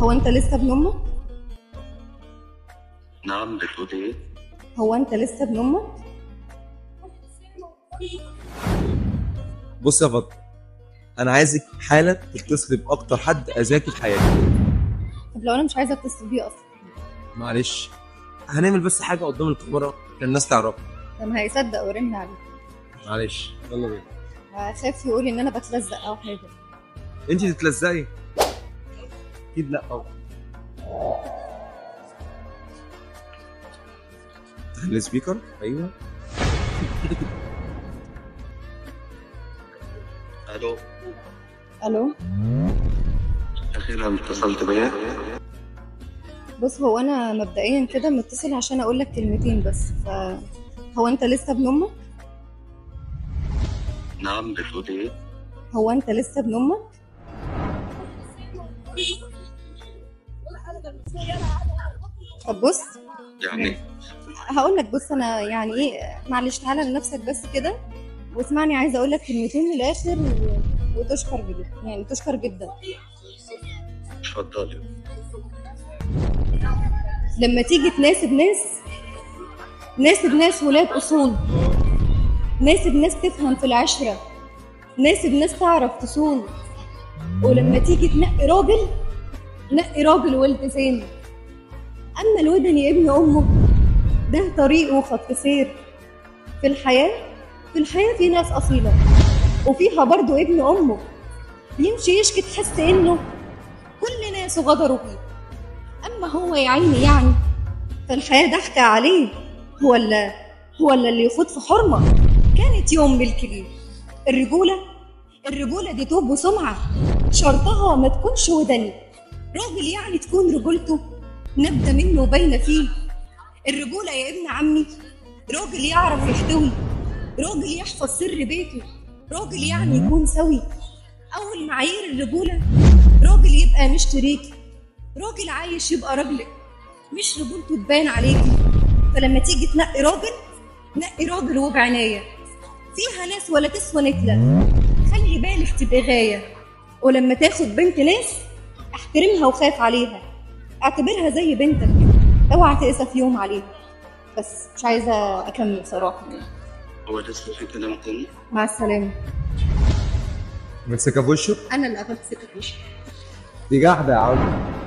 هو انت لسه ابن امك؟ نعم، بتقول ايه؟ هو انت لسه ابن امك؟ بص يا فاطمه، انا عايزك حالا تتصلي باكتر حد اذاكي في حياتك. طب لو انا مش عايزه اتصل بيه اصلا؟ معلش، هنعمل بس حاجه قدام الكاميرا عشان الناس تعرف. طب هيصدق ويرن عليه. معلش يلا بينا. هخاف يقول ان انا بتلزق او حاجه. انت تتلزقي؟ اكيد لا طبعا. السبيكر، ايوه. الو. الو. اخيرا اتصلت بيا. بص، هو انا مبدئيا كده متصل عشان اقول لك كلمتين بس. هو انت لسه ابن امك؟ نعم، بتقول ايه؟ هو انت لسه ابن امك؟ طب بص، يعني هقول لك. بص انا يعني ايه، معلش تعالى لنفسك بس كده واسمعني. عايزه اقول لك كلمتين للاخر وتشكر جدا، يعني تشكر جدا. اتفضلي. لما تيجي تناسب ناس، ناسب ناس ولاد اصول، ناسب ناس تفهم في العشره، ناسب ناس تعرف تصون. ولما تيجي تنقي راجل، نقي راجل والتزام. اما الودني ابن امه، ده طريقه خط سير. في الحياه في ناس اصيله، وفيها برضو ابن امه يمشي يشكي تحس انه كل ناس غدروا بيه. اما هو يا عيني يعني فالحياه ضحكه عليه. هو اللي يخوض في حرمه كانت يوم ملك ليه. الرجوله دي توب وسمعه، شرطها ما تكونش ودني. راجل يعني تكون رجولته نبدة منه باينه فيه. الرجوله يا ابن عمي راجل يعرف يحتوي، راجل يحفظ سر بيته، راجل يعني يكون سوي. اول معايير الرجوله راجل يبقى مش شريكي، راجل عايش يبقى راجلك، مش رجولته تبان عليكي. فلما تيجي تنقي راجل، نقي راجل وبعنايه. فيها ناس ولا تسوى نتله، خلي بالك تبقى غايه. ولما تاخد بنت ناس احترمها وخاف عليها، اعتبرها زي بنتك، اوعى تقسى في يوم عليها. بس مش عايزه اكمل صراحه. هو لسه في كلام تاني؟ مع السلامه. متسكه في وشه؟ انا اللي قفلت سكه. دي جحده يا عم.